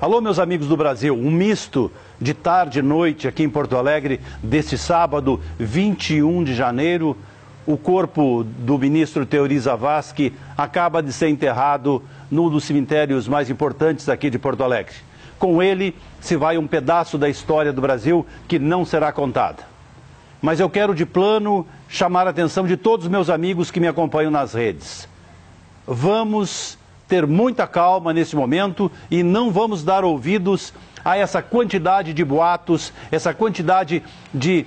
Alô, meus amigos do Brasil, um misto de tarde e noite aqui em Porto Alegre, deste sábado, 21 de janeiro, o corpo do ministro Teori Zavascki acaba de ser enterrado num dos cemitérios mais importantes aqui de Porto Alegre. Com ele se vai um pedaço da história do Brasil que não será contada. Mas eu quero de plano chamar a atenção de todos os meus amigos que me acompanham nas redes. Vamos ter muita calma nesse momento e não vamos dar ouvidos a essa quantidade de boatos, essa quantidade de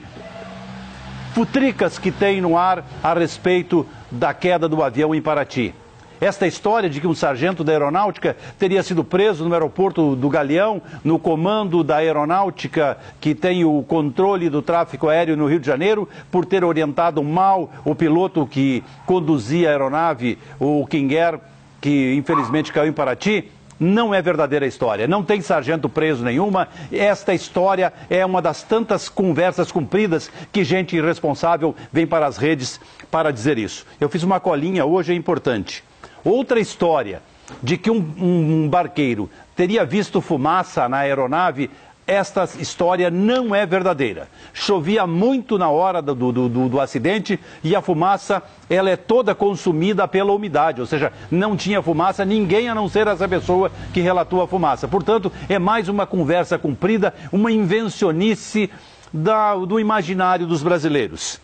futricas que tem no ar a respeito da queda do avião em Paraty. Esta história de que um sargento da aeronáutica teria sido preso no aeroporto do Galeão, no comando da aeronáutica que tem o controle do tráfego aéreo no Rio de Janeiro, por ter orientado mal o piloto que conduzia a aeronave, o King Air, que infelizmente caiu em Paraty, não é verdadeira história. Não tem sargento preso nenhuma. Esta história é uma das tantas conversas compridas que gente irresponsável vem para as redes para dizer isso. Eu fiz uma colinha hoje, é importante. Outra história de que um barqueiro teria visto fumaça na aeronave, esta história não é verdadeira. Chovia muito na hora do acidente e a fumaça ela é toda consumida pela umidade, ou seja, não tinha fumaça, ninguém a não ser essa pessoa que relatou a fumaça. Portanto, é mais uma conversa comprida, uma invencionice do imaginário dos brasileiros.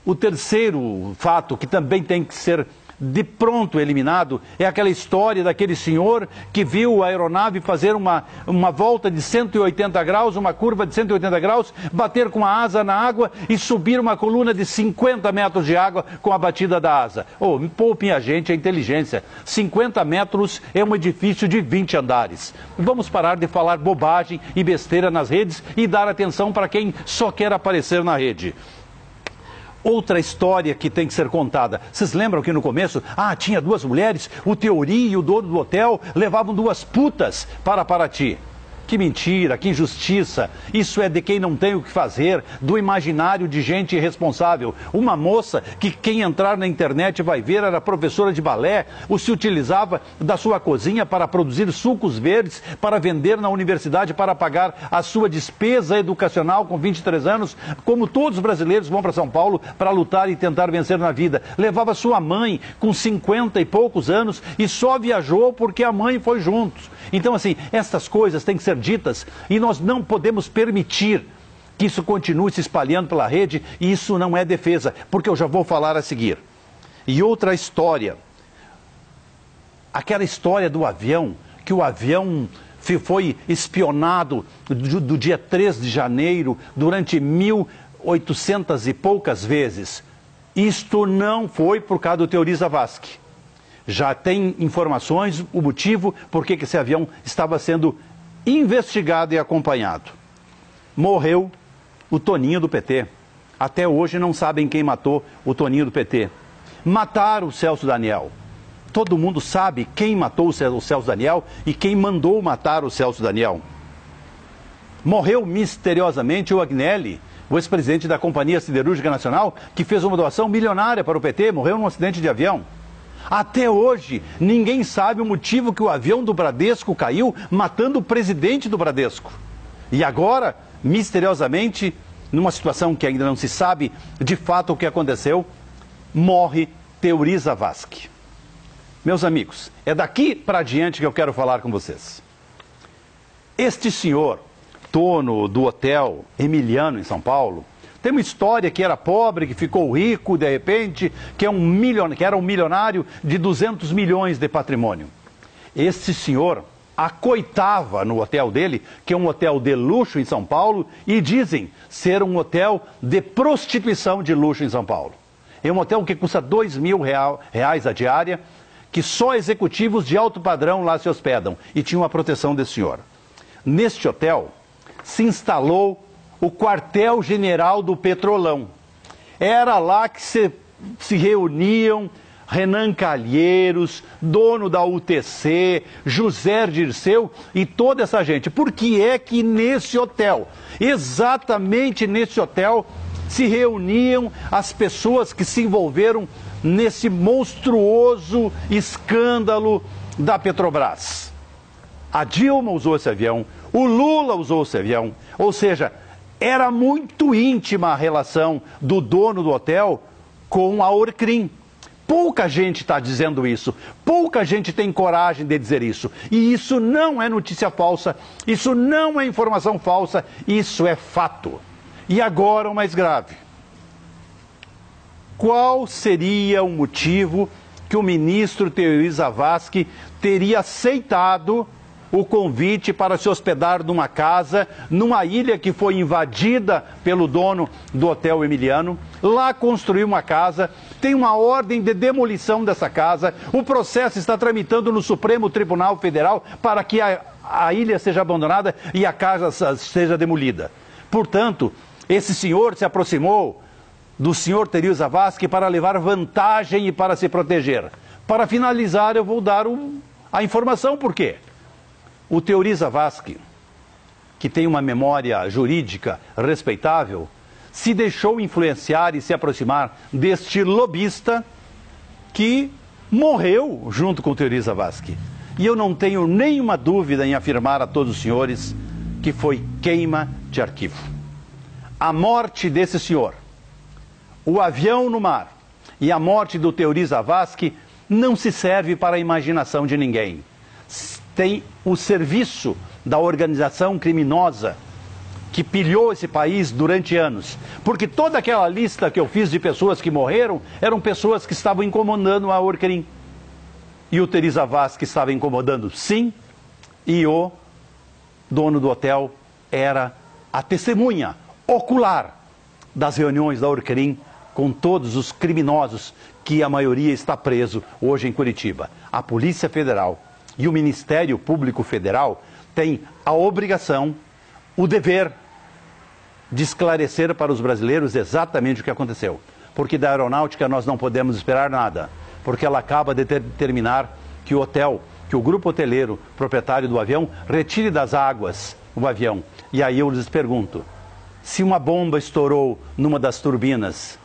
O terceiro fato que também tem que ser de pronto eliminado é aquela história daquele senhor que viu a aeronave fazer uma volta de 180 graus, uma curva de 180 graus, bater com a asa na água e subir uma coluna de 50 metros de água com a batida da asa. Oh, poupem a gente a inteligência. 50 metros é um edifício de 20 andares. Vamos parar de falar bobagem e besteira nas redes e dar atenção para quem só quer aparecer na rede. Outra história que tem que ser contada. Vocês lembram que no começo, tinha duas mulheres, o Teori e o dono do hotel levavam duas putas para Paraty. Que mentira, que injustiça. Isso é de quem não tem o que fazer, do imaginário de gente irresponsável. Uma moça que quem entrar na internet vai ver era professora de balé, ou se utilizava da sua cozinha para produzir sucos verdes, para vender na universidade, para pagar a sua despesa educacional com 23 anos, como todos os brasileiros vão para São Paulo para lutar e tentar vencer na vida. Levava sua mãe com 50 e poucos anos e só viajou porque a mãe foi junto. Então, assim, essas coisas têm que ser ditas e nós não podemos permitir que isso continue se espalhando pela rede e isso não é defesa, porque eu já vou falar a seguir. E outra história, aquela história do avião, que o avião foi espionado do dia 3 de janeiro durante 1.800 e poucas vezes. Isto não foi por causa do Teori Zavascki. Já tem informações, o motivo por que esse avião estava sendo investigado e acompanhado. Morreu o Toninho do PT. Até hoje não sabem quem matou o Toninho do PT. Mataram o Celso Daniel. Todo mundo sabe quem matou o Celso Daniel e quem mandou matar o Celso Daniel. Morreu misteriosamente o Agnelli, o ex-presidente da Companhia Siderúrgica Nacional, que fez uma doação milionária para o PT, morreu num acidente de avião. Até hoje, ninguém sabe o motivo que o avião do Bradesco caiu, matando o presidente do Bradesco. E agora, misteriosamente, numa situação que ainda não se sabe de fato o que aconteceu, morre Teori Zavascki. Meus amigos, é daqui para adiante que eu quero falar com vocês. Este senhor, dono do hotel Emiliano, em São Paulo, tem uma história que era pobre, que ficou rico de repente, que era um milionário de 200 milhões de patrimônio. Esse senhor acoitava no hotel dele, que é um hotel de luxo em São Paulo, e dizem ser um hotel de prostituição de luxo em São Paulo. É um hotel que custa R$2.000 a diária, que só executivos de alto padrão lá se hospedam, e tinham a proteção desse senhor. Neste hotel se instalou o quartel-general do Petrolão. Era lá que se reuniam Renan Calheiros, dono da UTC, José Dirceu e toda essa gente. Por que é que nesse hotel, exatamente nesse hotel, se reuniam as pessoas que se envolveram nesse monstruoso escândalo da Petrobras? a Dilma usou esse avião, o Lula usou esse avião, ou seja, era muito íntima a relação do dono do hotel com a Orcrim. Pouca gente está dizendo isso, pouca gente tem coragem de dizer isso. E isso não é notícia falsa, isso não é informação falsa, isso é fato. E agora o mais grave. Qual seria o motivo que o ministro Teori Zavascki teria aceitado o convite para se hospedar numa casa, numa ilha que foi invadida pelo dono do Hotel Emiliano? Lá construiu uma casa, tem uma ordem de demolição dessa casa, o processo está tramitando no Supremo Tribunal Federal para que a ilha seja abandonada e a casa seja demolida. Portanto, esse senhor se aproximou do senhor Teori Zavascki para levar vantagem e para se proteger. Para finalizar, eu vou dar a informação por quê. O Teori Zavascki, que tem uma memória jurídica respeitável, se deixou influenciar e se aproximar deste lobista que morreu junto com o Teori Zavascki. E eu não tenho nenhuma dúvida em afirmar a todos os senhores que foi queima de arquivo. A morte desse senhor, o avião no mar e a morte do Teori Zavascki não se serve para a imaginação de ninguém. Tem o serviço da organização criminosa que pilhou esse país durante anos. Porque toda aquela lista que eu fiz de pessoas que morreram eram pessoas que estavam incomodando a Orcrim. E o Teori Zavascki estava incomodando, sim, e o dono do hotel era a testemunha ocular das reuniões da Orcrim com todos os criminosos que a maioria está preso hoje em Curitiba. A Polícia Federal e o Ministério Público Federal têm a obrigação, o dever de esclarecer para os brasileiros exatamente o que aconteceu. Porque da aeronáutica nós não podemos esperar nada, porque ela acaba de determinar que o hotel, que o grupo hoteleiro, proprietário do avião, retire das águas o avião. E aí eu lhes pergunto, se uma bomba estourou numa das turbinas,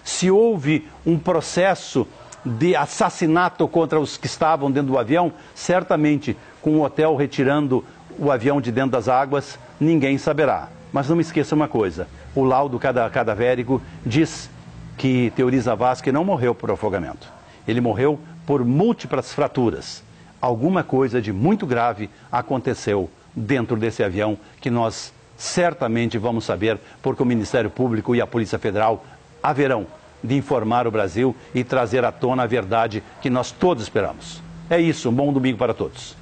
se houve um processo de assassinato contra os que estavam dentro do avião, certamente com o hotel retirando o avião de dentro das águas, ninguém saberá. Mas não me esqueça uma coisa, o laudo cadavérico diz que Teori Zavascki não morreu por afogamento. Ele morreu por múltiplas fraturas. Alguma coisa de muito grave aconteceu dentro desse avião que nós certamente vamos saber, porque o Ministério Público e a Polícia Federal haverão de informar o Brasil e trazer à tona a verdade que nós todos esperamos. É isso, um bom domingo para todos.